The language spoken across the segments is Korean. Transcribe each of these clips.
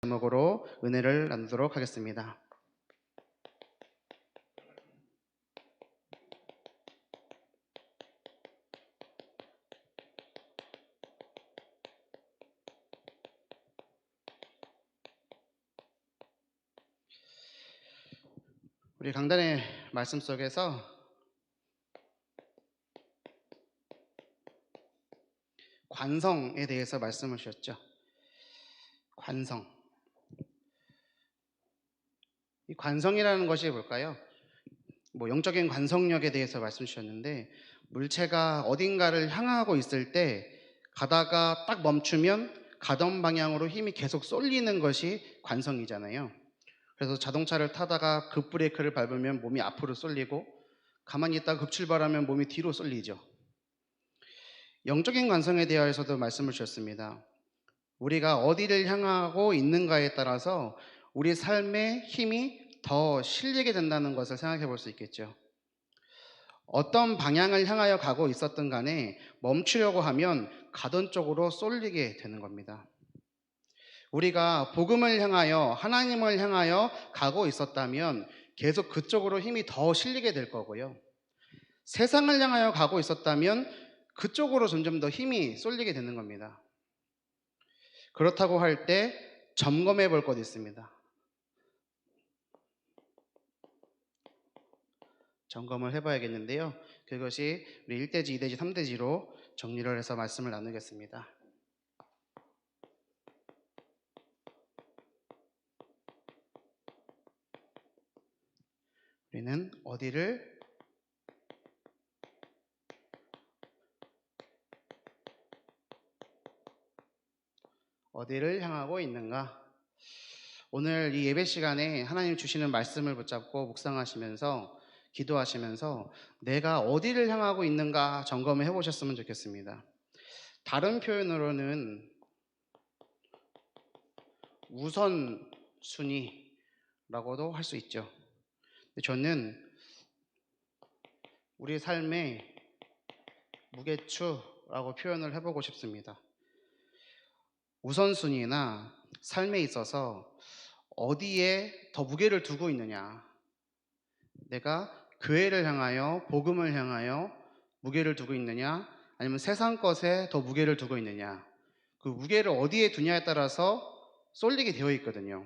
제목으로 은혜를 나누도록 하겠습니다. 우리 강단의 말씀 속에서 관성에 대해서 말씀을 주셨죠. 관성. 이 관성이라는 것이 뭘까요? 영적인 관성력에 대해서 말씀 주셨는데, 물체가 어딘가를 향하고 있을 때 가다가 딱 멈추면 가던 방향으로 힘이 계속 쏠리는 것이 관성이잖아요. 그래서 자동차를 타다가 급브레이크를 밟으면 몸이 앞으로 쏠리고, 가만히 있다가 급출발하면 몸이 뒤로 쏠리죠. 영적인 관성에 대하여서도 말씀을 주셨습니다. 우리가 어디를 향하고 있는가에 따라서 우리 삶의 힘이 더 실리게 된다는 것을 생각해 볼 수 있겠죠. 어떤 방향을 향하여 가고 있었든 간에 멈추려고 하면 가던 쪽으로 쏠리게 되는 겁니다. 우리가 복음을 향하여, 하나님을 향하여 가고 있었다면 계속 그쪽으로 힘이 더 실리게 될 거고요. 세상을 향하여 가고 있었다면 그쪽으로 점점 더 힘이 쏠리게 되는 겁니다. 그렇다고 할 때 점검해 볼 것이 있습니다. 점검을 해봐야겠는데요. 그것이 우리 1대지, 2대지, 3대지로 정리를 해서 말씀을 나누겠습니다. 우리는 어디를 향하고 있는가? 오늘 이 예배 시간에 하나님 주시는 말씀을 붙잡고 묵상하시면서 기도하시면서 내가 어디를 향하고 있는가 점검을 해보셨으면 좋겠습니다. 다른 표현으로는 우선순위라고도 할 수 있죠. 저는 우리 삶의 무게추라고 표현을 해보고 싶습니다. 우선순위나 삶에 있어서 어디에 더 무게를 두고 있느냐, 내가 교회를 향하여, 복음을 향하여 무게를 두고 있느냐, 아니면 세상 것에 더 무게를 두고 있느냐, 그 무게를 어디에 두냐에 따라서 쏠리게 되어 있거든요.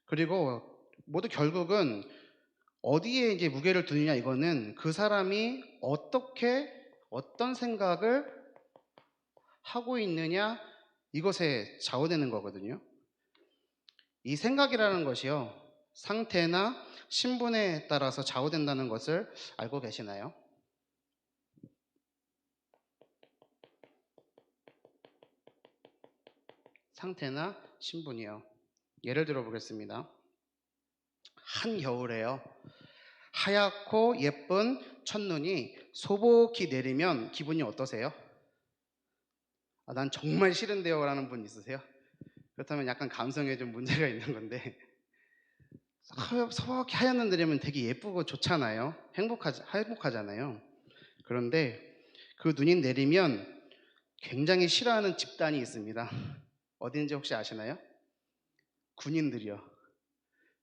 그리고 모두 결국은 어디에 이제 무게를 두느냐, 이거는 그 사람이 어떤 생각을 하고 있느냐, 이것에 좌우되는 거거든요. 이 생각이라는 것이요, 상태나 신분에 따라서 좌우된다는 것을 알고 계시나요? 상태나 신분이요. 예를 들어 보겠습니다. 한겨울에요, 하얗고 예쁜 첫눈이 소복히 내리면 기분이 어떠세요? 난 정말 싫은데요 라는 분 있으세요? 그렇다면 약간 감성에 좀 문제가 있는 건데, 소복히 하얀 눈 내리면 되게 예쁘고 좋잖아요. 행복하잖아요. 그런데 그 눈이 내리면 굉장히 싫어하는 집단이 있습니다. 어딘지 혹시 아시나요? 군인들이요.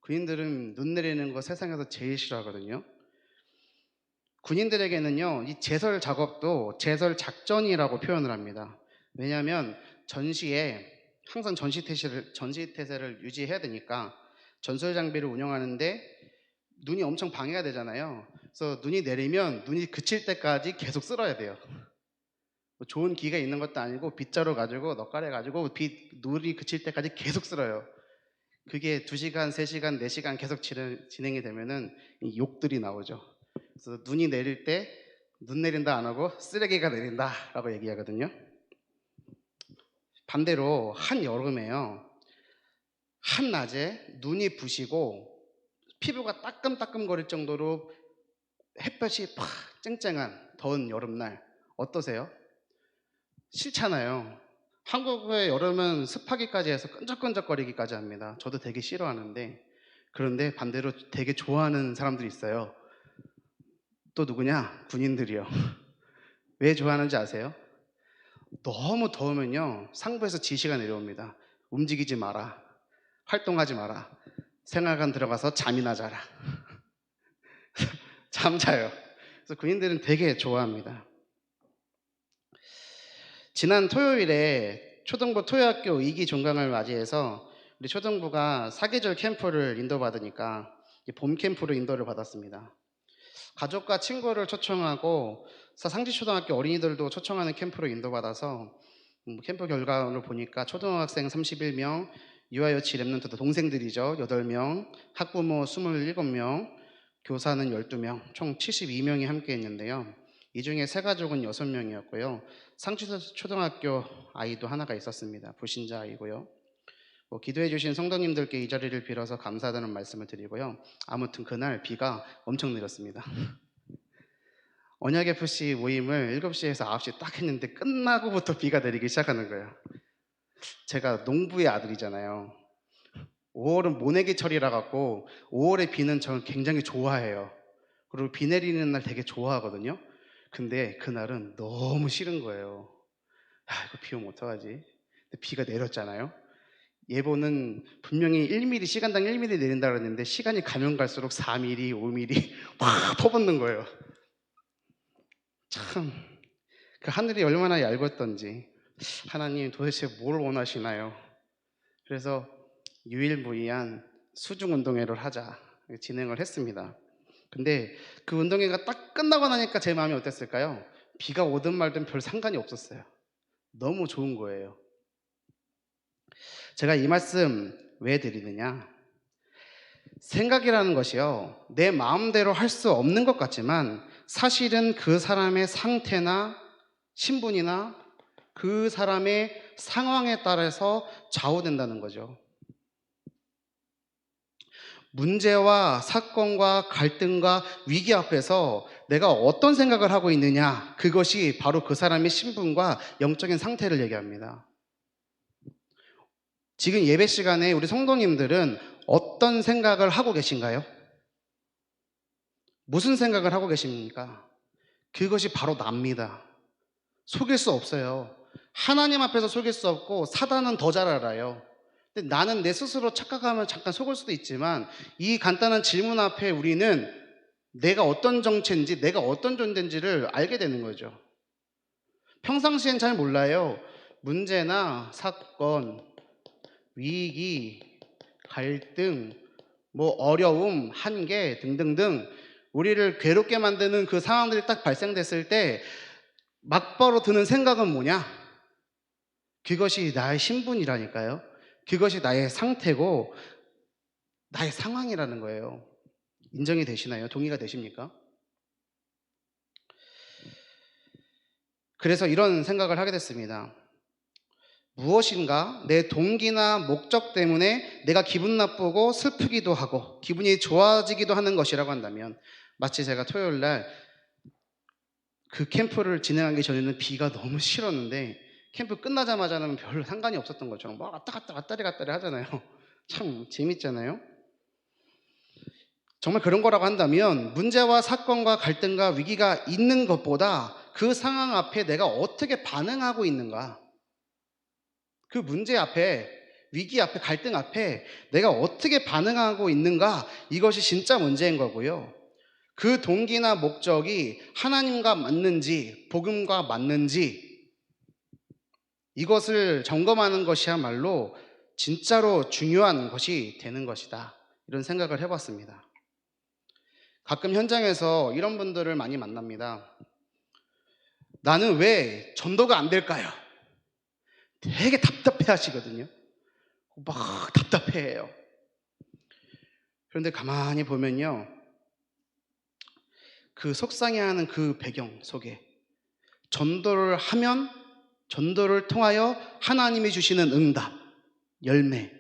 군인들은 눈 내리는 거 세상에서 제일 싫어하거든요. 군인들에게는요, 이 제설 작업도 제설 작전이라고 표현을 합니다. 왜냐하면 전시에 항상 전시태세를 유지해야 되니까 전술 장비를 운영하는데 눈이 엄청 방해가 되잖아요. 그래서 눈이 내리면 눈이 그칠 때까지 계속 쓸어야 돼요. 좋은 기가 있는 것도 아니고 빗자루 가지고 넉가래 가지고 눈이 그칠 때까지 계속 쓸어요. 그게 2시간, 3시간, 4시간 계속 진행이 되면은 욕들이 나오죠. 그래서 눈이 내릴 때 눈 내린다 안 하고 쓰레기가 내린다 라고 얘기하거든요. 반대로 한여름에요, 한낮에 눈이 부시고 피부가 따끔따끔거릴 정도로 햇볕이 팍 쨍쨍한 더운 여름날 어떠세요? 싫잖아요. 한국의 여름은 습하기까지 해서 끈적끈적거리기까지 합니다. 저도 되게 싫어하는데, 그런데 반대로 되게 좋아하는 사람들이 있어요. 또 누구냐? 군인들이요. 왜 좋아하는지 아세요? 너무 더우면요, 상부에서 지시가 내려옵니다. 움직이지 마라. 활동하지 마라. 생활관 들어가서 잠이나 자라. 잠자요. 그래서 군인들은 되게 좋아합니다. 지난 토요일에 초등부 토요학교 2기 종강을 맞이해서 우리 초등부가 사계절 캠프를 인도받으니까 봄 캠프로 인도를 받았습니다. 가족과 친구를 초청하고 상지초등학교 어린이들도 초청하는 캠프로 인도받아서 캠프 결과를 보니까 초등학생 31명, 유아요치 랩런트도 동생들이죠. 8명, 학부모 27명, 교사는 12명, 총 72명이 함께 했는데요. 이 중에 세 가족은 6명이었고요. 상지초등학교 아이도 하나가 있었습니다. 불신자 아이고요. 기도해 주신 성도님들께 이 자리를 빌어서 감사하다는 말씀을 드리고요. 아무튼 그날 비가 엄청 내렸습니다. 언약FC 모임을 7시에서 9시 딱 했는데 끝나고부터 비가 내리기 시작하는 거예요. 제가 농부의 아들이잖아요. 5월은 모내기철이라 갖고 5월의 비는 저는 굉장히 좋아해요. 그리고 비 내리는 날 되게 좋아하거든요. 근데 그날은 너무 싫은 거예요. 이거 비 오면 어떡하지? 근데 비가 내렸잖아요. 예보는 분명히 1mm, 시간당 1mm 내린다 그랬는데 시간이 가면 갈수록 4mm, 5mm 막 퍼붓는 거예요. 참, 그 하늘이 얼마나 얇았던지 하나님 도대체 뭘 원하시나요? 그래서 유일무이한 수중운동회를 하자 진행을 했습니다. 근데 그 운동회가 딱 끝나고 나니까 제 마음이 어땠을까요? 비가 오든 말든 별 상관이 없었어요. 너무 좋은 거예요. 제가 이 말씀 왜 드리느냐? 생각이라는 것이요, 내 마음대로 할 수 없는 것 같지만 사실은 그 사람의 상태나 신분이나 그 사람의 상황에 따라서 좌우된다는 거죠. 문제와 사건과 갈등과 위기 앞에서 내가 어떤 생각을 하고 있느냐, 그것이 바로 그 사람의 신분과 영적인 상태를 얘기합니다. 지금 예배 시간에 우리 성도님들은 어떤 생각을 하고 계신가요? 무슨 생각을 하고 계십니까? 그것이 바로 납니다. 속일 수 없어요. 하나님 앞에서 속일 수 없고 사단은 더 잘 알아요. 근데 나는 내 스스로 착각하면 잠깐 속을 수도 있지만 이 간단한 질문 앞에 우리는 내가 어떤 정체인지, 내가 어떤 존재인지를 알게 되는 거죠. 평상시엔 잘 몰라요. 문제나 사건, 위기, 갈등, 어려움, 한계 등등등 우리를 괴롭게 만드는 그 상황들이 딱 발생됐을 때 막바로 드는 생각은 뭐냐? 그것이 나의 신분이라니까요. 그것이 나의 상태고 나의 상황이라는 거예요. 인정이 되시나요? 동의가 되십니까? 그래서 이런 생각을 하게 됐습니다. 무엇인가 내 동기나 목적 때문에 내가 기분 나쁘고 슬프기도 하고 기분이 좋아지기도 하는 것이라고 한다면, 마치 제가 토요일 날 그 캠프를 진행하기 전에는 비가 너무 싫었는데 캠프 끝나자마자는 별로 상관이 없었던 것처럼 막 왔다 갔다 왔다리 갔다리 하잖아요. 참 재밌잖아요. 정말 그런 거라고 한다면 문제와 사건과 갈등과 위기가 있는 것보다 그 상황 앞에 내가 어떻게 반응하고 있는가, 그 문제 앞에, 위기 앞에, 갈등 앞에 내가 어떻게 반응하고 있는가, 이것이 진짜 문제인 거고요. 그 동기나 목적이 하나님과 맞는지 복음과 맞는지 이것을 점검하는 것이야말로 진짜로 중요한 것이 되는 것이다, 이런 생각을 해봤습니다. 가끔 현장에서 이런 분들을 많이 만납니다. 나는 왜 전도가 안 될까요? 되게 답답해 하시거든요. 막 답답해해요. 그런데 가만히 보면요, 그 속상해하는 그 배경 속에 전도를 하면 전도를 통하여 하나님이 주시는 응답, 열매,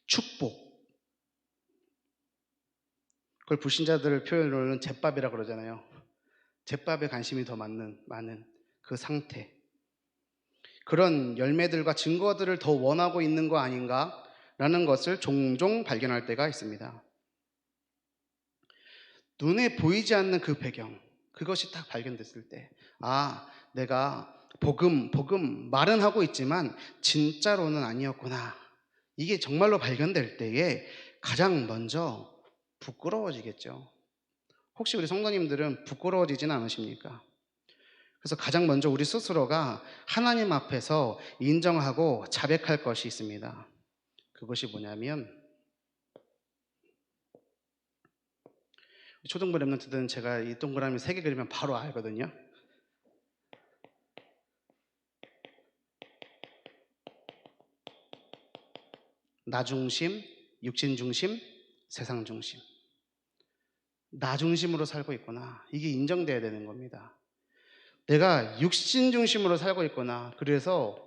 축복, 그걸 불신자들을 표현으로는 제밥이라고 그러잖아요. 제밥에 관심이 더 많은 그 상태, 그런 열매들과 증거들을 더 원하고 있는 거 아닌가라는 것을 종종 발견할 때가 있습니다. 눈에 보이지 않는 그 배경, 그것이 딱 발견됐을 때, 내가 복음 말은 하고 있지만 진짜로는 아니었구나 이게 정말로 발견될 때에 가장 먼저 부끄러워지겠죠. 혹시 우리 성도님들은 부끄러워지지는 않으십니까? 그래서 가장 먼저 우리 스스로가 하나님 앞에서 인정하고 자백할 것이 있습니다. 그것이 뭐냐면, 초등부 랩런트들은 제가 이 동그라미 3개 그리면 바로 알거든요. 나 중심, 육신 중심, 세상 중심. 나 중심으로 살고 있구나. 이게 인정돼야 되는 겁니다. 내가 육신 중심으로 살고 있구나. 그래서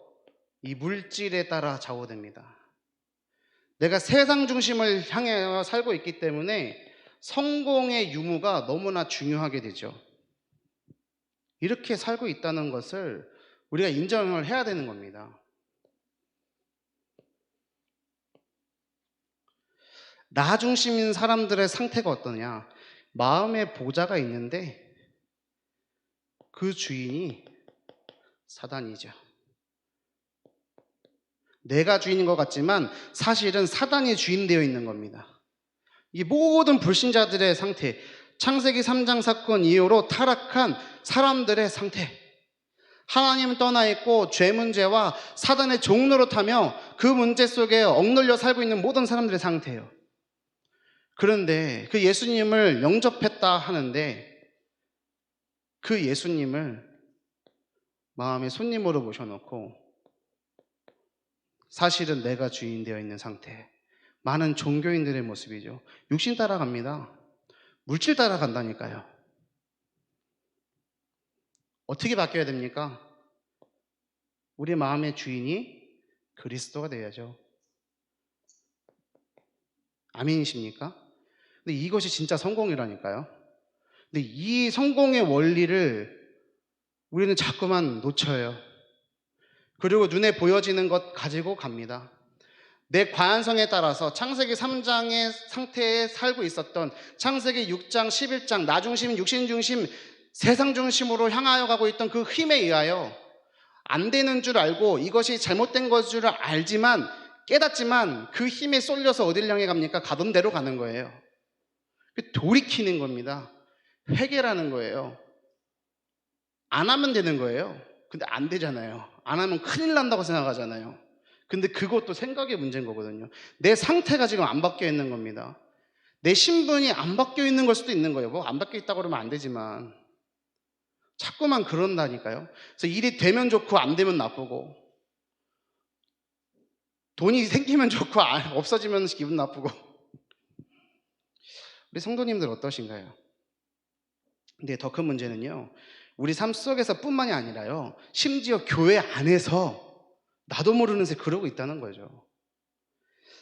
이 물질에 따라 좌우됩니다. 내가 세상 중심을 향해 살고 있기 때문에 성공의 유무가 너무나 중요하게 되죠. 이렇게 살고 있다는 것을 우리가 인정을 해야 되는 겁니다. 나 중심인 사람들의 상태가 어떠냐? 마음의 보좌가 있는데 그 주인이 사단이죠. 내가 주인인 것 같지만 사실은 사단이 주인되어 있는 겁니다. 이 모든 불신자들의 상태, 창세기 3장 사건 이후로 타락한 사람들의 상태, 하나님은 떠나 있고 죄 문제와 사단의 종노릇하며 그 문제 속에 억눌려 살고 있는 모든 사람들의 상태예요. 그런데 그 예수님을 영접했다 하는데 그 예수님을 마음의 손님으로 모셔놓고 사실은 내가 주인 되어 있는 상태. 많은 종교인들의 모습이죠. 육신 따라갑니다. 물질 따라간다니까요. 어떻게 바뀌어야 됩니까? 우리 마음의 주인이 그리스도가 되어야죠. 아멘이십니까? 근데 이것이 진짜 성공이라니까요. 근데 이 성공의 원리를 우리는 자꾸만 놓쳐요. 그리고 눈에 보여지는 것 가지고 갑니다. 내 관성에 따라서 창세기 3장의 상태에 살고 있었던 창세기 6장, 11장, 나 중심, 육신 중심, 세상 중심으로 향하여 가고 있던 그 힘에 의하여 안 되는 줄 알고 이것이 잘못된 것인 줄 알지만 깨닫지만 그 힘에 쏠려서 어딜 향해 갑니까? 가던 대로 가는 거예요. 돌이키는 겁니다. 회개라는 거예요. 안 하면 되는 거예요. 근데 안 되잖아요. 안 하면 큰일 난다고 생각하잖아요. 근데 그것도 생각의 문제인 거거든요. 내 상태가 지금 안 바뀌어 있는 겁니다. 내 신분이 안 바뀌어 있는 걸 수도 있는 거예요. 뭐 안 바뀌어 있다고 그러면 안 되지만 자꾸만 그런다니까요. 그래서 일이 되면 좋고 안 되면 나쁘고 돈이 생기면 좋고 없어지면 기분 나쁘고 우리 성도님들 어떠신가요? 근데 더 큰 문제는요. 우리 삶 속에서 뿐만이 아니라요. 심지어 교회 안에서 나도 모르는 새 그러고 있다는 거죠.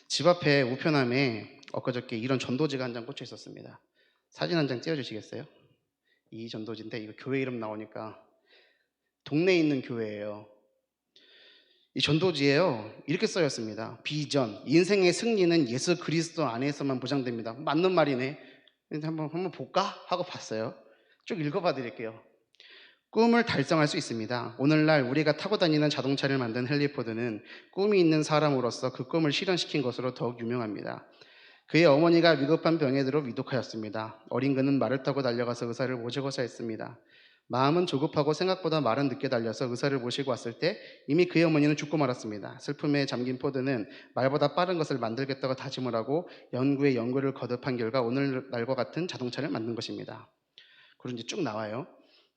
집 앞에 우편함에 엊그저께 이런 전도지가 한 장 꽂혀 있었습니다. 사진 한 장 띄워주시겠어요? 이 전도지인데 이거 교회 이름 나오니까 동네에 있는 교회예요. 이 전도지에요. 이렇게 써있습니다. 비전, 인생의 승리는 예수 그리스도 안에서만 보장됩니다. 맞는 말이네. 한번 볼까? 하고 봤어요. 쭉 읽어봐 드릴게요. 꿈을 달성할 수 있습니다. 오늘날 우리가 타고 다니는 자동차를 만든 헨리 포드는 꿈이 있는 사람으로서 그 꿈을 실현시킨 것으로 더욱 유명합니다. 그의 어머니가 위급한 병에 들어 위독하였습니다. 어린 그는 말을 타고 달려가서 의사를 모시고자 했습니다. 마음은 조급하고 생각보다 말은 늦게 달려서 의사를 모시고 왔을 때 이미 그의 어머니는 죽고 말았습니다. 슬픔에 잠긴 포드는 말보다 빠른 것을 만들겠다고 다짐을 하고 연구에 연구를 거듭한 결과 오늘날과 같은 자동차를 만든 것입니다. 그리고 이제 쭉 나와요.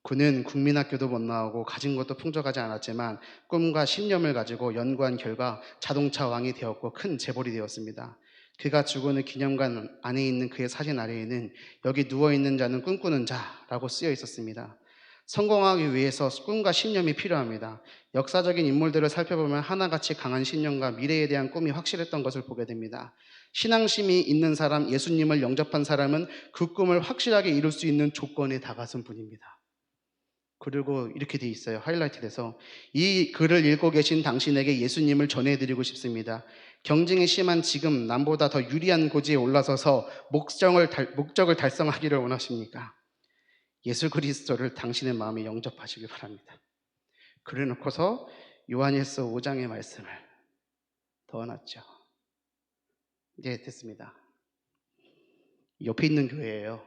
그는 국민학교도 못 나오고 가진 것도 풍족하지 않았지만 꿈과 신념을 가지고 연구한 결과 자동차 왕이 되었고 큰 재벌이 되었습니다. 그가 죽은 후 기념관 안에 있는 그의 사진 아래에는 여기 누워있는 자는 꿈꾸는 자라고 쓰여 있었습니다. 성공하기 위해서 꿈과 신념이 필요합니다. 역사적인 인물들을 살펴보면 하나같이 강한 신념과 미래에 대한 꿈이 확실했던 것을 보게 됩니다. 신앙심이 있는 사람, 예수님을 영접한 사람은 그 꿈을 확실하게 이룰 수 있는 조건에 다가선 분입니다. 그리고 이렇게 돼 있어요. 하이라이트 돼서 이 글을 읽고 계신 당신에게 예수님을 전해드리고 싶습니다. 경쟁이 심한 지금 남보다 더 유리한 고지에 올라서서 목적을 달성하기를 원하십니까? 예수 그리스도를 당신의 마음에 영접하시길 바랍니다. 그래 놓고서 요한일서 5장의 말씀을 더해놨죠. 이제 됐습니다. 옆에 있는 교회예요.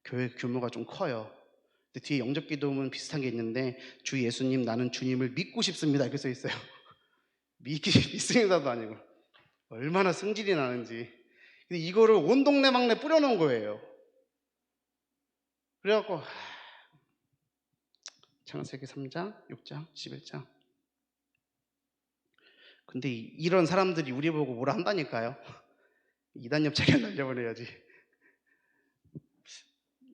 교회 규모가 좀 커요. 근데 뒤에 영접기도문 비슷한 게 있는데 주 예수님 나는 주님을 믿고 싶습니다 이렇게 써 있어요. 믿습니다도 아니고 얼마나 승질이 나는지. 근데 이거를 온 동네 막내 뿌려놓은 거예요. 그래갖고 창세기 3장, 6장, 11장. 근데 이런 사람들이 우리 보고 뭐라 한다니까요. 이단 엽차게 날려버려야지.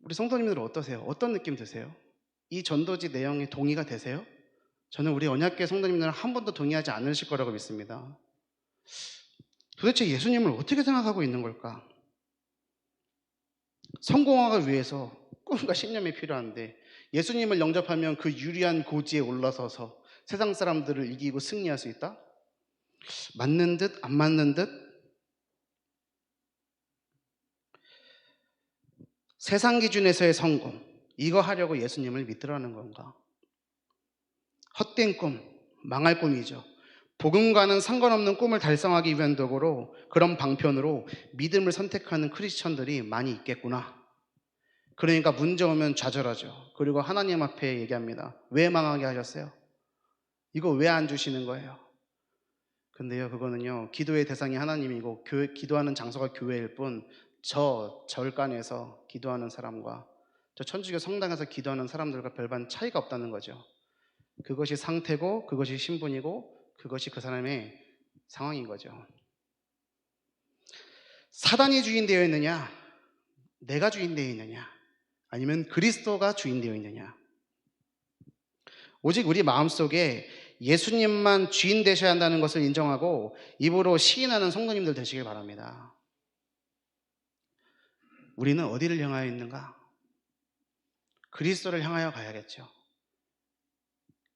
우리 성도님들은 어떠세요? 어떤 느낌 드세요? 이 전도지 내용에 동의가 되세요? 저는 우리 언약궤 성도님들은 한 번도 동의하지 않으실 거라고 믿습니다. 도대체 예수님을 어떻게 생각하고 있는 걸까? 성공하기 위해서 꿈과 신념이 필요한데 예수님을 영접하면 그 유리한 고지에 올라서서 세상 사람들을 이기고 승리할 수 있다? 맞는 듯 안 맞는 듯? 세상 기준에서의 성공, 이거 하려고 예수님을 믿으라는 건가? 헛된 꿈, 망할 꿈이죠. 복음과는 상관없는 꿈을 달성하기 위한 도구로 그런 방편으로 믿음을 선택하는 크리스천들이 많이 있겠구나. 그러니까 문제 오면 좌절하죠. 그리고 하나님 앞에 얘기합니다. 왜 망하게 하셨어요? 이거 왜 안 주시는 거예요? 근데요, 그거는요, 기도의 대상이 하나님이고 기도하는 장소가 교회일 뿐 저 절간에서 기도하는 사람과 저 천주교 성당에서 기도하는 사람들과 별반 차이가 없다는 거죠. 그것이 상태고 그것이 신분이고 그것이 그 사람의 상황인 거죠. 사단이 주인 되어 있느냐, 내가 주인 되어 있느냐, 아니면 그리스도가 주인 되어 있느냐. 오직 우리 마음속에 예수님만 주인 되셔야 한다는 것을 인정하고 입으로 시인하는 성도님들 되시길 바랍니다. 우리는 어디를 향하여 있는가? 그리스도를 향하여 가야겠죠.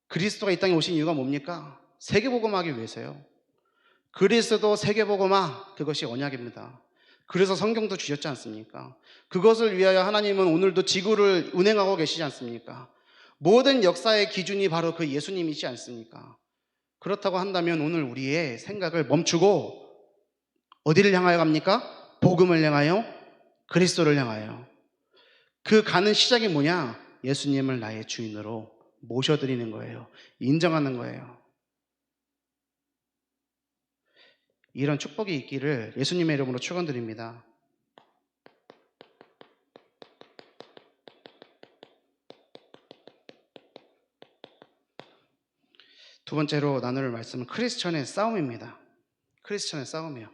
그리스도가 이 땅에 오신 이유가 뭡니까? 세계복음하기 위해서요. 그리스도 세계복음화, 그것이 언약입니다. 그래서 성경도 주셨지 않습니까? 그것을 위하여 하나님은 오늘도 지구를 운행하고 계시지 않습니까? 모든 역사의 기준이 바로 그 예수님이지 않습니까? 그렇다고 한다면 오늘 우리의 생각을 멈추고 어디를 향하여 갑니까? 복음을 향하여, 그리스도를 향하여. 그 가는 시작이 뭐냐? 예수님을 나의 주인으로 모셔드리는 거예요. 인정하는 거예요. 이런 축복이 있기를 예수님의 이름으로 축원드립니다. 두 번째로 나눌 말씀은 크리스천의 싸움입니다. 크리스천의 싸움이요.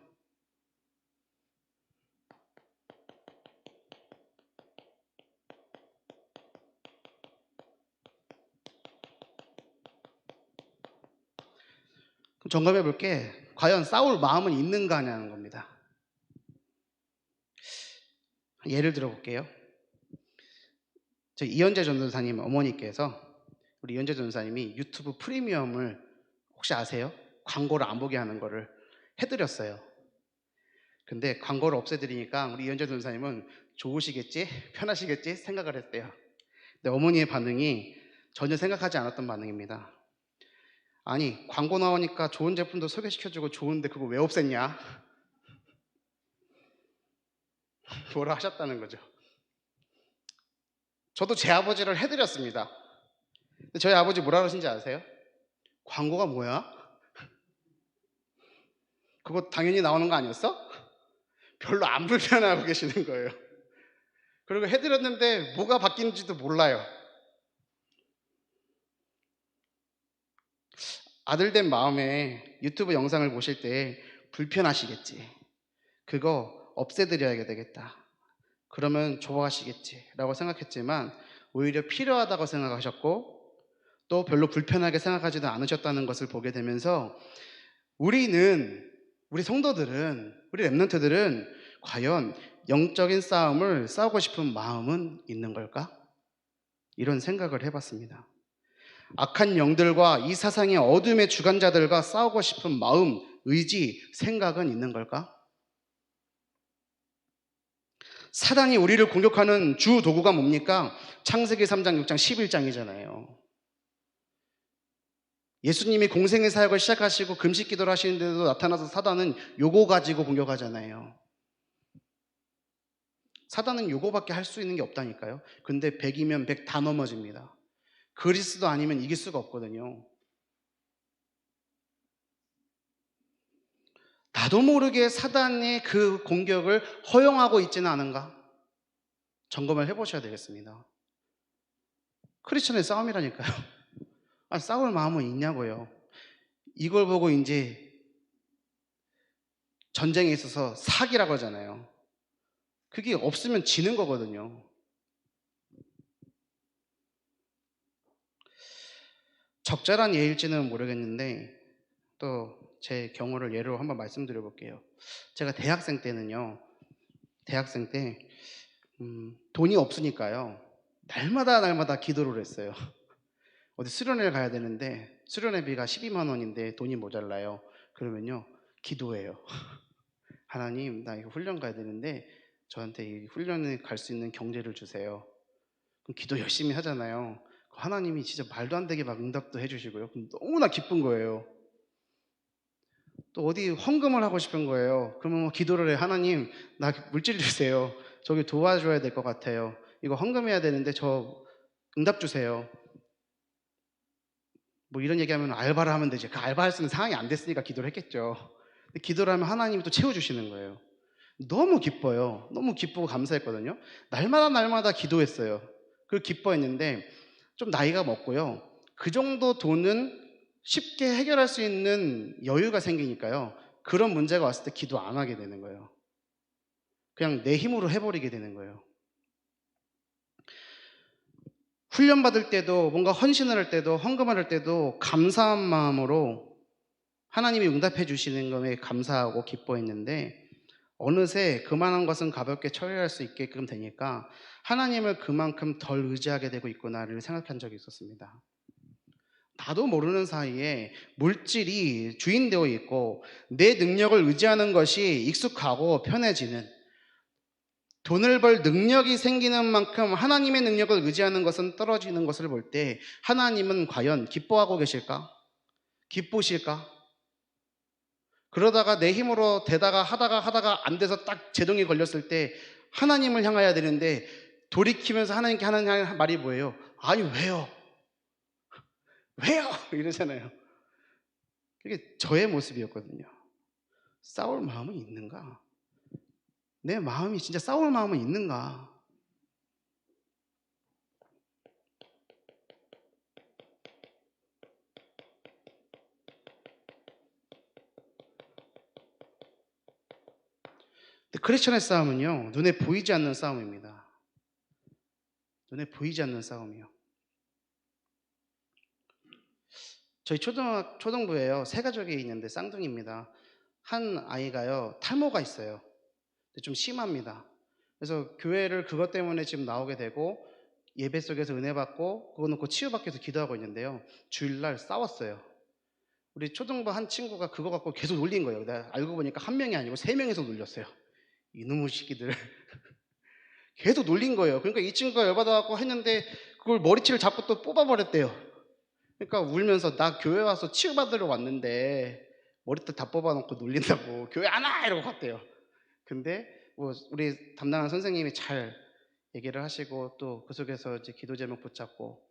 그럼 점검해 볼게. 과연 싸울 마음은 있는가 하냐는 겁니다. 예를 들어 볼게요. 이현재 전도사님 어머니께서, 우리 이현재 전도사님이 유튜브 프리미엄을 혹시 아세요? 광고를 안 보게 하는 거를 해드렸어요. 근데 광고를 없애드리니까 우리 이현재 전도사님은 좋으시겠지? 편하시겠지? 생각을 했대요. 근데 어머니의 반응이 전혀 생각하지 않았던 반응입니다. 아니, 광고 나오니까 좋은 제품도 소개시켜주고 좋은데 그거 왜 없앴냐? 뭐라 하셨다는 거죠. 저도 제 아버지를 해드렸습니다. 근데 저희 아버지 뭐라 그러신지 아세요? 광고가 뭐야? 그거 당연히 나오는 거 아니었어? 별로 안 불편해하고 계시는 거예요. 그리고 해드렸는데 뭐가 바뀌는지도 몰라요. 아들된 마음에 유튜브 영상을 보실 때 불편하시겠지. 그거 없애드려야 되겠다. 그러면 좋아하시겠지 라고 생각했지만 오히려 필요하다고 생각하셨고 또 별로 불편하게 생각하지도 않으셨다는 것을 보게 되면서 우리 성도들은, 우리 렘넌트들은 과연 영적인 싸움을 싸우고 싶은 마음은 있는 걸까? 이런 생각을 해봤습니다. 악한 영들과 이 사상의 어둠의 주관자들과 싸우고 싶은 마음, 의지, 생각은 있는 걸까? 사단이 우리를 공격하는 주 도구가 뭡니까? 창세기 3장, 6장, 11장이잖아요. 예수님이 공생의 사역을 시작하시고 금식 기도를 하시는데도 나타나서 사단은 요거 가지고 공격하잖아요. 사단은 요거밖에 할 수 있는 게 없다니까요. 근데 100이면 100 다 넘어집니다. 그리스도 아니면 이길 수가 없거든요. 나도 모르게 사단의 그 공격을 허용하고 있지는 않은가? 점검을 해보셔야 되겠습니다. 크리스천의 싸움이라니까요. 싸울 마음은 있냐고요. 이걸 보고 이제 전쟁에 있어서 사기라고 하잖아요. 그게 없으면 지는 거거든요. 적절한 예일지는 모르겠는데 또 제 경우를 예로 한번 말씀드려 볼게요. 제가 대학생 때는요. 대학생 때 돈이 없으니까요. 날마다 기도를 했어요. 어디 수련회를 가야 되는데 수련회비가 12만 원인데 돈이 모자라요. 그러면요. 기도해요. 하나님, 나 이거 훈련 가야 되는데 저한테 이 훈련에 갈 수 있는 경제를 주세요. 그럼 기도 열심히 하잖아요. 하나님이 진짜 말도 안 되게 막 응답도 해주시고요. 그럼 너무나 기쁜 거예요. 또 어디 헌금을 하고 싶은 거예요. 그러면 기도를 해. 하나님, 나 물질 주세요. 저기 도와줘야 될 것 같아요. 이거 헌금해야 되는데 저 응답 주세요. 뭐 이런 얘기하면 알바를 하면 되지. 그 알바할 수 있는 상황이 안 됐으니까 기도를 했겠죠. 근데 기도를 하면 하나님이 또 채워주시는 거예요. 너무 기뻐요. 너무 기쁘고 감사했거든요. 날마다 기도했어요. 그걸 기뻐했는데 좀 나이가 먹고요. 그 정도 돈은 쉽게 해결할 수 있는 여유가 생기니까요. 그런 문제가 왔을 때 기도 안 하게 되는 거예요. 그냥 내 힘으로 해버리게 되는 거예요. 훈련받을 때도 뭔가 헌신을 할 때도 헌금을 할 때도 감사한 마음으로 하나님이 응답해 주시는 것에 감사하고 기뻐했는데 어느새 그만한 것은 가볍게 처리할 수 있게끔 되니까 하나님을 그만큼 덜 의지하게 되고 있구나를 생각한 적이 있었습니다. 나도 모르는 사이에 물질이 주인되어 있고 내 능력을 의지하는 것이 익숙하고 편해지는, 돈을 벌 능력이 생기는 만큼 하나님의 능력을 의지하는 것은 떨어지는 것을 볼 때 하나님은 과연 기뻐하고 계실까? 기쁘실까? 그러다가 내 힘으로 되다가 하다가 안 돼서 딱 제동이 걸렸을 때 하나님을 향해야 되는데 돌이키면서 하나님께 하는 말이 뭐예요? 아니 왜요? 왜요? 이러잖아요. 그게 저의 모습이었거든요. 싸울 마음은 있는가? 내 마음이 진짜 싸울 마음은 있는가? 근데 크리스천의 싸움은요, 눈에 보이지 않는 싸움입니다. 눈에 보이지 않는 싸움이요. 저희 초등부에요. 세 가족이 있는데 쌍둥이입니다. 한 아이가요, 탈모가 있어요. 근데 좀 심합니다. 그래서 교회를 그것 때문에 지금 나오게 되고 예배 속에서 은혜 받고 그거 놓고 치유받기 위해서 기도하고 있는데요. 주일날 싸웠어요. 우리 초등부 한 친구가 그거 갖고 계속 놀린 거예요. 내가 알고 보니까 한 명이 아니고 세 명이서 놀렸어요. 이놈의 새끼들. 계속 놀린 거예요. 그러니까 이 친구가 열받아갖고 했는데 그걸 머리채를 잡고 또 뽑아버렸대요. 그러니까 울면서 나 교회 와서 치유받으러 왔는데 머리털 다 뽑아놓고 놀린다고 교회 안 와! 이러고 갔대요. 근데 뭐 우리 담당한 선생님이 잘 얘기를 하시고 또 그 속에서 이제 기도 제목 붙잡고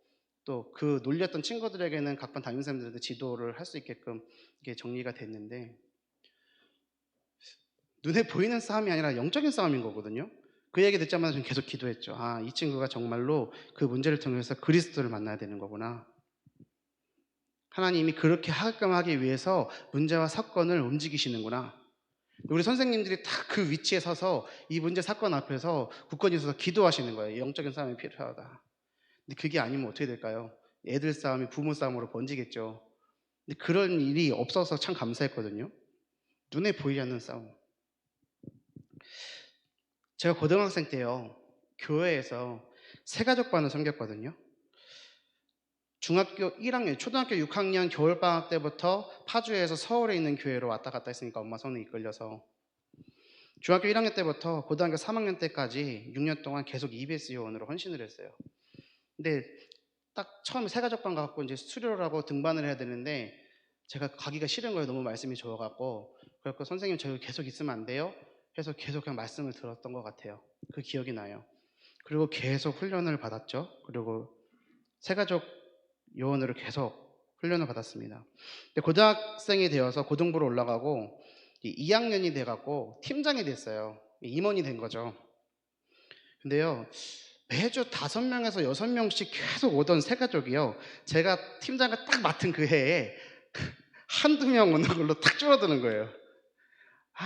또 그 놀렸던 친구들에게는 각반 담임선생님들한테 지도를 할 수 있게끔 이게 정리가 됐는데 눈에 보이는 싸움이 아니라 영적인 싸움인 거거든요. 그 얘기 듣자마자 저는 계속 기도했죠. 아, 이 친구가 정말로 그 문제를 통해서 그리스도를 만나야 되는 거구나. 하나님이 그렇게 하게끔 하기 위해서 문제와 사건을 움직이시는구나. 우리 선생님들이 다 그 위치에 서서 이 문제 사건 앞에서 굳건히 서서 기도하시는 거예요. 영적인 싸움이 필요하다. 근데 그게 아니면 어떻게 될까요? 애들 싸움이 부모 싸움으로 번지겠죠. 근데 그런 일이 없어서 참 감사했거든요. 눈에 보이지 않는 싸움. 제가 고등학생 때요, 교회에서 새가족반을 섬겼거든요. 중학교 1학년, 초등학교 6학년 겨울방학 때부터 파주에서 서울에 있는 교회로 왔다 갔다 했으니까 엄마 손에 이끌려서 중학교 1학년 때부터 고등학교 3학년 때까지 6년 동안 계속 EBS 요원으로 헌신을 했어요. 근데 딱 처음에 새가족방 가갖고 이제 수료를 하고 등반을 해야 되는데 제가 가기가 싫은 거예요. 너무 말씀이 좋아갖고. 그래서 선생님 저기 계속 있으면 안 돼요? 해서 계속 그냥 말씀을 들었던 것 같아요. 그 기억이 나요. 그리고 계속 훈련을 받았죠. 그리고 새가족 요원으로 계속 훈련을 받았습니다. 근데 고등학생이 되어서 고등부로 올라가고 2학년이 돼갖고 팀장이 됐어요. 임원이 된 거죠. 근데요, 매주 5명에서 6명씩 계속 오던 새가족이요. 제가 팀장을 딱 맡은 그 해에 한두 명 오는 걸로 탁 줄어드는 거예요.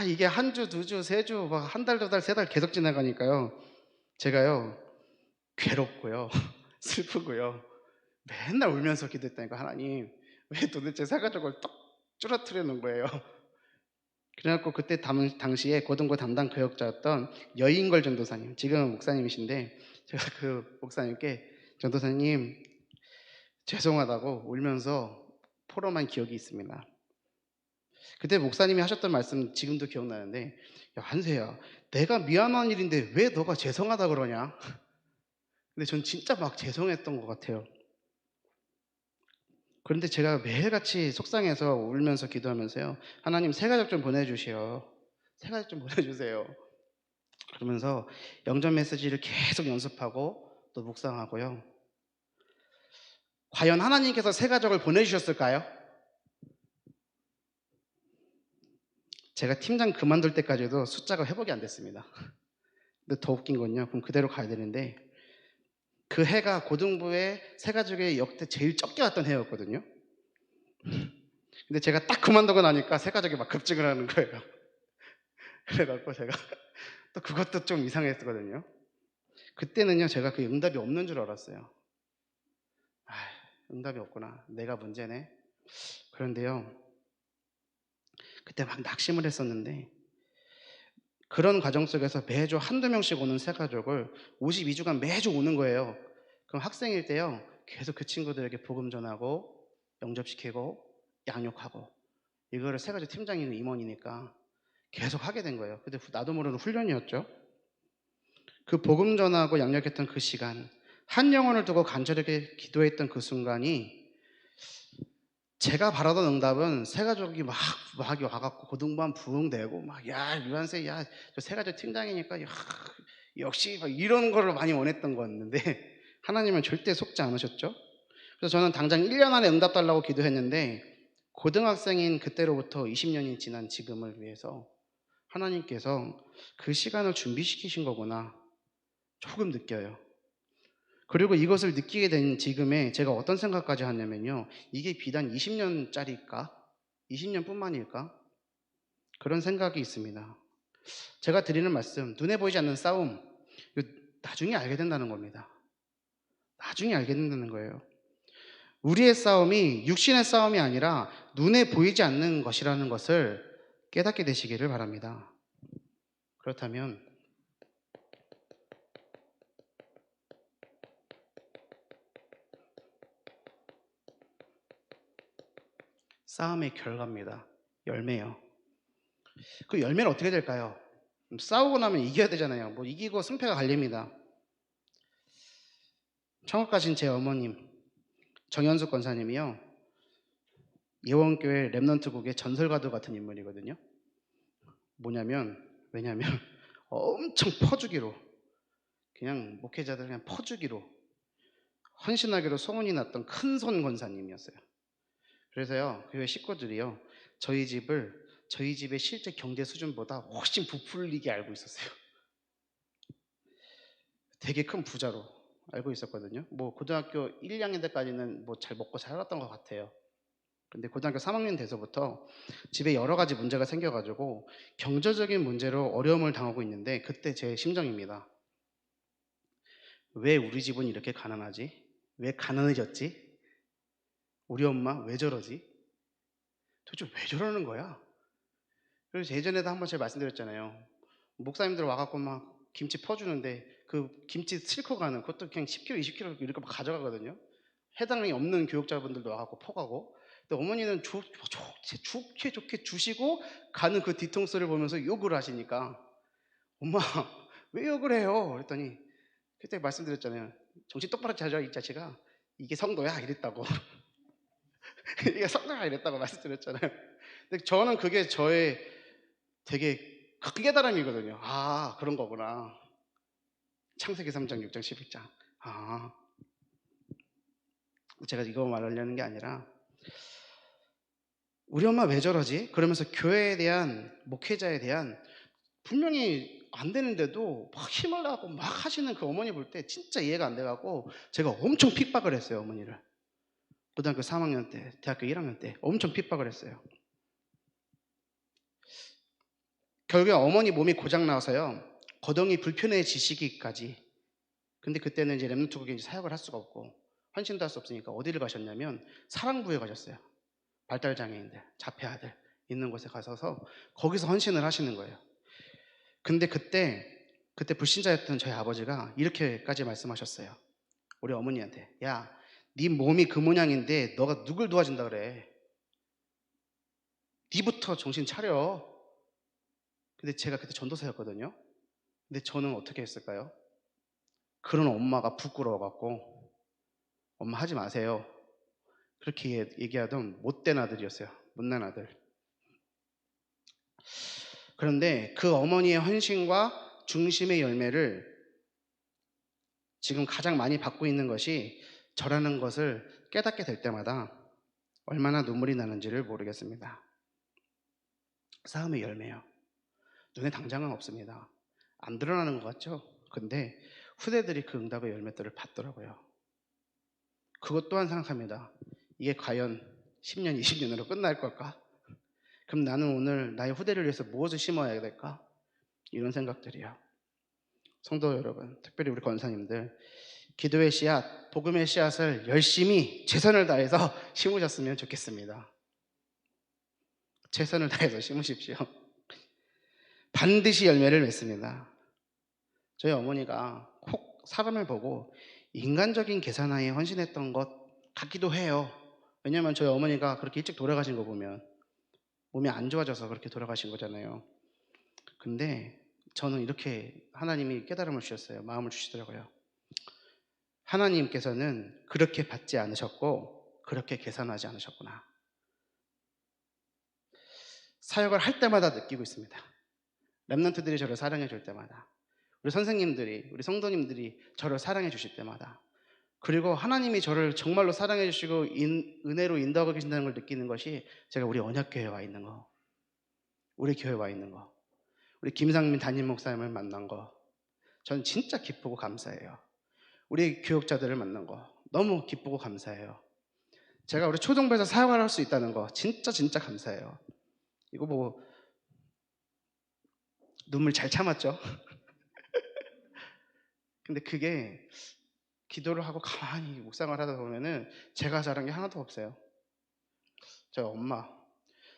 이게 한 주, 두 주, 세 주, 막 한 달, 두 달, 세 달 계속 지나가니까요. 제가요, 괴롭고요. 슬프고요. 맨날 울면서 기도했다니까. 하나님, 왜 도대체 새가족을 딱 줄어뜨리는 거예요. 그래갖고 그때 당시에 고등부 담당 교역자였던 여인걸 전도사님, 지금은 목사님이신데 제가 그 목사님께 전도사님 죄송하다고 울면서 포럼한 기억이 있습니다. 그때 목사님이 하셨던 말씀 지금도 기억나는데, 야 한세야, 내가 미안한 일인데 왜 너가 죄송하다 그러냐? 근데 전 진짜 막 죄송했던 것 같아요. 그런데 제가 매일같이 속상해서 울면서 기도하면서요, 하나님 새가족 좀 보내주시오. 새가족 좀 보내주세요. 그러면서 영전 메시지를 계속 연습하고 또 묵상하고요. 과연 하나님께서 새가족을 보내주셨을까요? 제가 팀장 그만둘 때까지도 숫자가 회복이 안 됐습니다. 근데 더 웃긴 건요, 그럼 그대로 가야 되는데 그 해가 고등부의 새가족의 역대 제일 적게 왔던 해였거든요. 근데 제가 딱 그만두고 나니까 새가족이 막 급증을 하는 거예요. 그래갖고 제가 또 그것도 좀 이상했거든요. 그때는요, 제가 그 응답이 없는 줄 알았어요. 응답이 없구나. 내가 문제네. 그런데요, 그때 막 낙심을 했었는데 그런 과정 속에서 매주 한두 명씩 오는 새가족을 52주간 매주 오는 거예요. 그럼 학생일 때요, 계속 그 친구들에게 복음 전하고 영접시키고 양육하고 이거를 새가족 팀장이고 임원이니까 계속 하게 된 거예요. 근데 나도 모르는 훈련이었죠. 그 복음 전하고 양육했던 그 시간, 한 영혼을 두고 간절하게 기도했던 그 순간이 제가 바라던 응답은 새가족이 막 와갖고 고등부한 부흥되고 막, 야 유한세, 야 저 새가족 팀장이니까 야, 역시 막 이런 거를 많이 원했던 거였는데 하나님은 절대 속지 않으셨죠. 그래서 저는 당장 1년 안에 응답 달라고 기도했는데 고등학생인 그때로부터 20년이 지난 지금을 위해서 하나님께서 그 시간을 준비시키신 거구나 조금 느껴요. 그리고 이것을 느끼게 된 지금에 제가 어떤 생각까지 하냐면요, 이게 비단 20년짜리일까? 20년 뿐만일까? 그런 생각이 있습니다. 제가 드리는 말씀, 눈에 보이지 않는 싸움, 이거 나중에 알게 된다는 겁니다. 나중에 알게 된다는 거예요. 우리의 싸움이 육신의 싸움이 아니라 눈에 보이지 않는 것이라는 것을 깨닫게 되시기를 바랍니다. 그렇다면 싸움의 결과입니다. 열매요. 그 열매는 어떻게 될까요? 싸우고 나면 이겨야 되잖아요. 뭐 이기고 승패가 갈립니다. 청학 가신 제 어머님 정현숙 권사님이요, 예원교회 랩넌트국의 전설가도 같은 인물이거든요. 왜냐면 엄청 퍼주기로, 그냥 목회자들 그냥 퍼주기로 헌신하기로 소문이 났던 큰손 권사님이었어요. 그래서요, 교회 식구들이요, 저희 집의 실제 경제 수준보다 훨씬 부풀리게 알고 있었어요. 되게 큰 부자로 알고 있었거든요. 뭐 고등학교 1, 2학년 때까지는 뭐 잘 먹고 살았던 것 같아요. 근데 고등학교 3학년 돼서부터 집에 여러 가지 문제가 생겨가지고 경제적인 문제로 어려움을 당하고 있는데 그때 제 심정입니다. 왜 우리 집은 이렇게 가난하지? 왜 가난해졌지? 우리 엄마 왜 저러지? 도대체 왜 저러는 거야? 그래서 예전에도 한번 제가 말씀드렸잖아요. 목사님들 와갖고 막 김치 퍼주는데 그 김치 싫고 가는 그것도 그냥 10kg, 20kg 이렇게 막 가져가거든요. 해당이 없는 교육자분들도 와갖고 퍼가고. 근데 어머니는 좋게 좋게 주시고 가는 그 뒤통수를 보면서 욕을 하시니까 엄마 왜 욕을 해요? 그랬더니 그때 말씀드렸잖아요. 정신 똑바로 차려 이 자식아. 이게 성도야 이랬다고. 이게 성도야 이랬다고 말씀드렸잖아요. 근데 저는 그게 저의 되게 큰 깨달음이거든요. 아, 그런 거구나. 창세기 3장, 6장, 11장. 아, 제가 이거 말하려는 게 아니라 우리 엄마 왜 저러지? 그러면서 교회에 대한, 목회자에 대한 분명히 안 되는데도 막 힘을 내고 막 하시는 그 어머니 볼 때 진짜 이해가 안 돼갖고 제가 엄청 핍박을 했어요, 어머니를. 고등학교 3학년 때, 대학교 1학년 때 엄청 핍박을 했어요. 결국에 어머니 몸이 고장 나서요, 거동이 불편해지시기까지. 근데 그때는 이제 렘넌트 국에 사역을 할 수가 없고 헌신도 할 수 없으니까 어디를 가셨냐면 사랑부에 가셨어요. 발달장애인들, 자폐아들 있는 곳에 가셔서 거기서 헌신을 하시는 거예요. 근데 그때 불신자였던 저희 아버지가 이렇게까지 말씀하셨어요. 우리 어머니한테, 야, 네 몸이 그 모양인데 너가 누굴 도와준다 그래? 네부터 정신 차려. 근데 제가 그때 전도사였거든요. 근데 저는 어떻게 했을까요? 그런 엄마가 부끄러워갖고 엄마 하지 마세요, 그렇게 얘기하던 못된 아들이었어요. 못난 아들. 그런데 그 어머니의 헌신과 중심의 열매를 지금 가장 많이 받고 있는 것이 저라는 것을 깨닫게 될 때마다 얼마나 눈물이 나는지를 모르겠습니다. 싸움의 열매요. 눈에 당장은 없습니다. 안 드러나는 것 같죠? 근데 후대들이 그 응답의 열매들을 받더라고요. 그것 또한 생각합니다. 이게 과연 10년, 20년으로 끝날 걸까? 그럼 나는 오늘 나의 후대를 위해서 무엇을 심어야 될까? 이런 생각들이요. 성도 여러분, 특별히 우리 권사님들, 기도의 씨앗, 복음의 씨앗을 열심히 최선을 다해서 심으셨으면 좋겠습니다. 최선을 다해서 심으십시오. 반드시 열매를 맺습니다. 저희 어머니가 꼭 사람을 보고 인간적인 계산하에 헌신했던 것 같기도 해요. 왜냐하면 저희 어머니가 그렇게 일찍 돌아가신 거 보면 몸이 안 좋아져서 그렇게 돌아가신 거잖아요. 근데 저는 이렇게 하나님이 깨달음을 주셨어요. 마음을 주시더라고요. 하나님께서는 그렇게 받지 않으셨고 그렇게 계산하지 않으셨구나. 사역을 할 때마다 느끼고 있습니다. 렘넌트들이 저를 사랑해 줄 때마다, 우리 선생님들이, 우리 성도님들이 저를 사랑해 주실 때마다, 그리고 하나님이 저를 정말로 사랑해 주시고 은혜로 인도하고 계신다는 걸 느끼는 것이 제가 우리 언약교회에 와 있는 거, 우리 교회에 와 있는 거, 우리 김상민 담임 목사님을 만난 거, 저는 진짜 기쁘고 감사해요. 우리 교육자들을 만난 거 너무 기쁘고 감사해요. 제가 우리 초등부에서 사역을 할 수 있다는 거 진짜 감사해요. 이거 뭐 눈물 잘 참았죠? 근데 그게 기도를 하고 가만히 묵상을 하다 보면은 제가 잘한 게 하나도 없어요. 저희 엄마,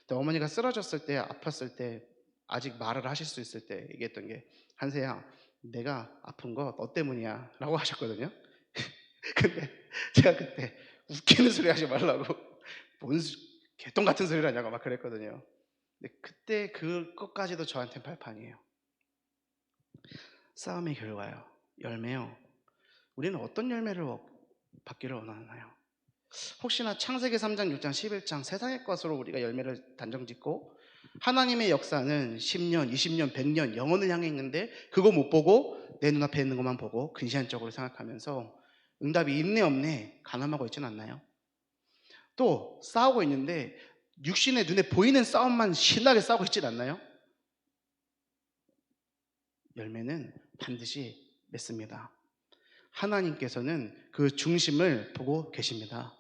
어머니가 쓰러졌을 때, 아팠을 때, 아직 말을 하실 수 있을 때 얘기했던 게, 한세야, 내가 아픈 거 너 때문이야 라고 하셨거든요. 근데 제가 그때 웃기는 소리 하지 말라고, 뭔 개똥 같은 소리를 하냐고 막 그랬거든요. 근데 그때 그것까지도 저한테는 발판이에요. 싸움의 결과요, 열매요. 우리는 어떤 열매를 받기를 원하나요? 혹시나 창세기 3장, 6장, 11장 세상의 것으로 우리가 열매를 단정짓고 하나님의 역사는 10년, 20년, 100년 영혼을 향해 있는데 그거 못 보고 내 눈앞에 있는 것만 보고 근시안적으로 생각하면서 응답이 있네 없네 가늠하고 있지는 않나요? 또 싸우고 있는데 육신의 눈에 보이는 싸움만 신나게 싸우고 있지는 않나요? 열매는 반드시 맺습니다. 하나님께서는 그 중심을 보고 계십니다.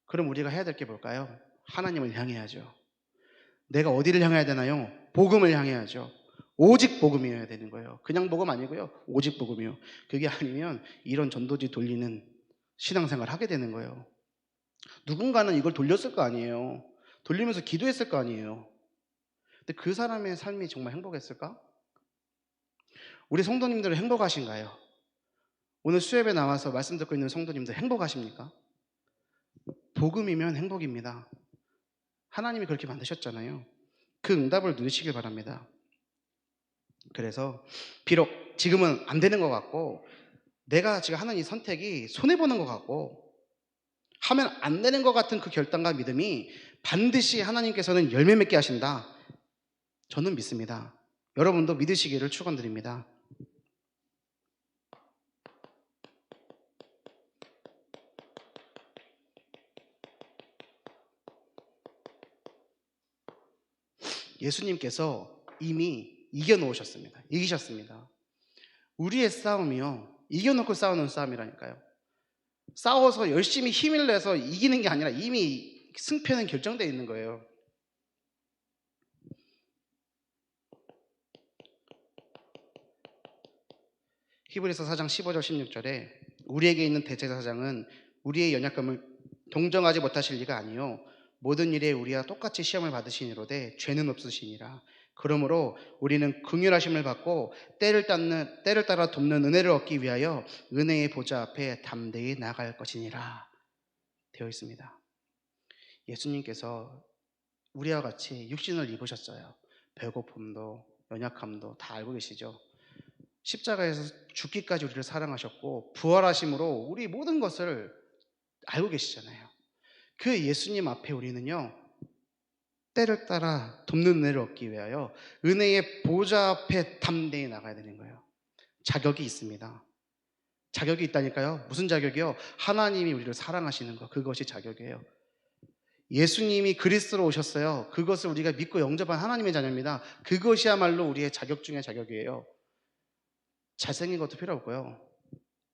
그럼 우리가 해야 될 게 뭘까요? 하나님을 향해야죠. 내가 어디를 향해야 되나요? 복음을 향해야죠. 오직 복음이어야 되는 거예요. 그냥 복음 아니고요, 오직 복음이요. 그게 아니면 이런 전도지 돌리는 신앙생활 하게 되는 거예요. 누군가는 이걸 돌렸을 거 아니에요. 돌리면서 기도했을 거 아니에요. 근데 그 사람의 삶이 정말 행복했을까? 우리 성도님들은 행복하신가요? 오늘 수협에 나와서 말씀 듣고 있는 성도님들 행복하십니까? 복음이면 행복입니다. 하나님이 그렇게 만드셨잖아요. 그 응답을 누리시길 바랍니다. 그래서 비록 지금은 안 되는 것 같고 내가 지금 하는 이 선택이 손해보는 것 같고 하면 안 되는 것 같은 그 결단과 믿음이 반드시 하나님께서는 열매 맺게 하신다. 저는 믿습니다. 여러분도 믿으시기를 축원드립니다. 예수님께서 이미 이겨놓으셨습니다. 이기셨습니다. 우리의 싸움이요, 이겨놓고 싸우는 싸움이라니까요. 싸워서 열심히 힘을 내서 이기는 게 아니라 이미 승패는 결정되어 있는 거예요. 히브리서 4장 15절 16절에 우리에게 있는 대제사장은 우리의 연약함을 동정하지 못하실 리가 아니요 모든 일에 우리와 똑같이 시험을 받으시니로되 죄는 없으시니라. 그러므로 우리는 긍휼하심을 받고 때를 따라 돕는 은혜를 얻기 위하여 은혜의 보좌 앞에 담대히 나아갈 것이니라 되어 있습니다. 예수님께서 우리와 같이 육신을 입으셨어요. 배고픔도 연약함도 다 알고 계시죠. 십자가에서 죽기까지 우리를 사랑하셨고 부활하심으로 우리 모든 것을 알고 계시잖아요. 그 예수님 앞에 우리는요, 때를 따라 돕는 은혜를 얻기 위하여 은혜의 보좌 앞에 담대히 나가야 되는 거예요. 자격이 있습니다. 자격이 있다니까요. 무슨 자격이요? 하나님이 우리를 사랑하시는 것, 그것이 자격이에요. 예수님이 그리스도로 오셨어요. 그것을 우리가 믿고 영접한 하나님의 자녀입니다. 그것이야말로 우리의 자격 중에 자격이에요. 잘생긴 것도 필요 없고요,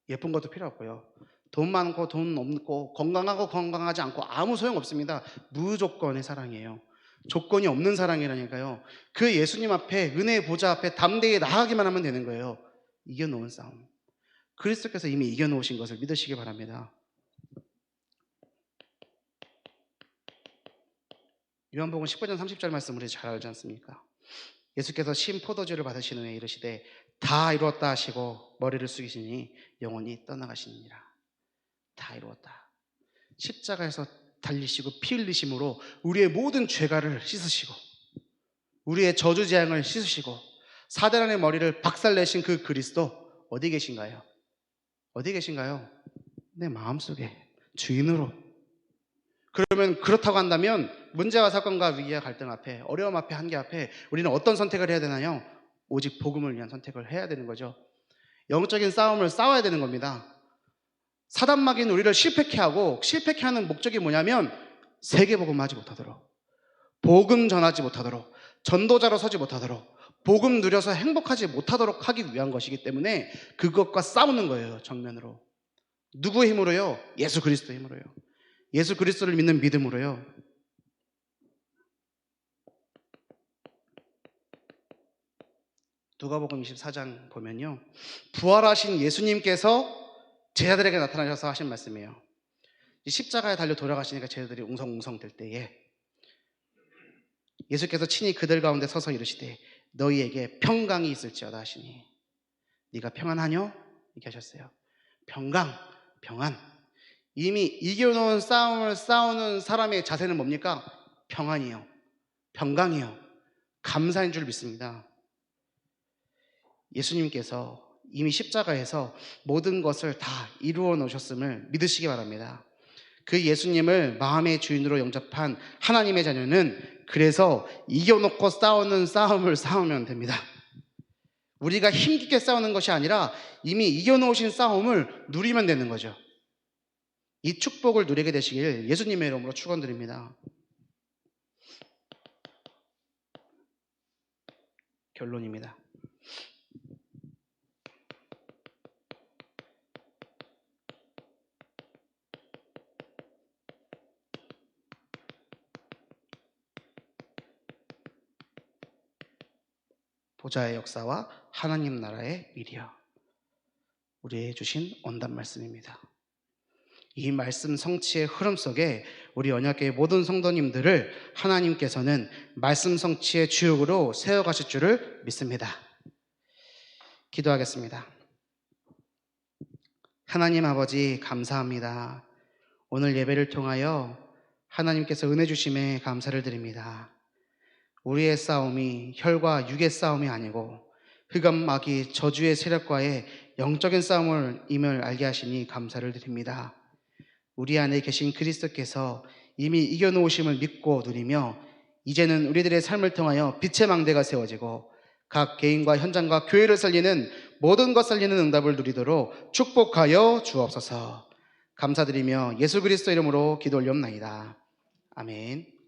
예쁜 것도 필요 없고요, 돈 많고 돈 없고 건강하고 건강하지 않고 아무 소용 없습니다. 무조건의 사랑이에요. 조건이 없는 사랑이라니까요. 그 예수님 앞에, 은혜의 보좌 앞에 담대히 나가기만 하면 되는 거예요. 이겨놓은 싸움. 그리스도께서 이미 이겨놓으신 것을 믿으시기 바랍니다. 요한복음 19장 30절 말씀 우리 잘 알지 않습니까? 예수께서 신 포도주를 받으신 후에 이르시되 다 이루었다 하시고 머리를 숙이시니 영원히 떠나가시니라. 다 이루었다. 십자가에서 달리시고 피 흘리심으로 우리의 모든 죄가를 씻으시고 우리의 저주 재앙을 씻으시고 사대란의 머리를 박살내신 그 그리스도 어디 계신가요? 어디 계신가요? 내 마음속에 주인으로. 그러면 그렇다고 한다면 문제와 사건과 위기와 갈등 앞에, 어려움 앞에, 한계 앞에 우리는 어떤 선택을 해야 되나요? 오직 복음을 위한 선택을 해야 되는 거죠. 영적인 싸움을 싸워야 되는 겁니다. 사단마귀는 우리를 실패케 하고, 실패케 하는 목적이 뭐냐면 세계복음하지 못하도록, 복음 전하지 못하도록, 전도자로 서지 못하도록, 복음 누려서 행복하지 못하도록 하기 위한 것이기 때문에 그것과 싸우는 거예요. 정면으로. 누구의 힘으로요? 예수 그리스도의 힘으로요. 예수 그리스도를 믿는 믿음으로요. 누가복음 24장 보면요, 부활하신 예수님께서 제자들에게 나타나셔서 하신 말씀이에요. 십자가에 달려 돌아가시니까 제자들이 웅성웅성 될 때에 예수께서 친히 그들 가운데 서서 이르시되 너희에게 평강이 있을지어다 하시니 네가 평안하뇨? 이렇게 하셨어요. 평강, 평안. 이미 이겨놓은 싸움을 싸우는 사람의 자세는 뭡니까? 평안이요, 평강이요, 감사인 줄 믿습니다. 예수님께서 이미 십자가에서 모든 것을 다 이루어 놓으셨음을 믿으시기 바랍니다. 그 예수님을 마음의 주인으로 영접한 하나님의 자녀는 그래서 이겨놓고 싸우는 싸움을 싸우면 됩니다. 우리가 힘있게 싸우는 것이 아니라 이미 이겨놓으신 싸움을 누리면 되는 거죠. 이 축복을 누리게 되시길 예수님의 이름으로 축원드립니다. 결론입니다. 보좌의 역사와 하나님 나라의 미리여, 우리에게 주신 원단 말씀입니다. 이 말씀 성취의 흐름 속에 우리 언약교회 모든 성도님들을 하나님께서는 말씀 성취의 주역으로 세워가실 줄을 믿습니다. 기도하겠습니다. 하나님 아버지, 감사합니다. 오늘 예배를 통하여 하나님께서 은혜 주심에 감사를 드립니다. 우리의 싸움이 혈과 육의 싸움이 아니고 흑암 마귀 저주의 세력과의 영적인 싸움임을 알게 하시니 감사를 드립니다. 우리 안에 계신 그리스도께서 이미 이겨놓으심을 믿고 누리며 이제는 우리들의 삶을 통하여 빛의 망대가 세워지고 각 개인과 현장과 교회를 살리는 모든 것 살리는 응답을 누리도록 축복하여 주옵소서. 감사드리며 예수 그리스도 이름으로 기도 올리옵나이다. 아멘.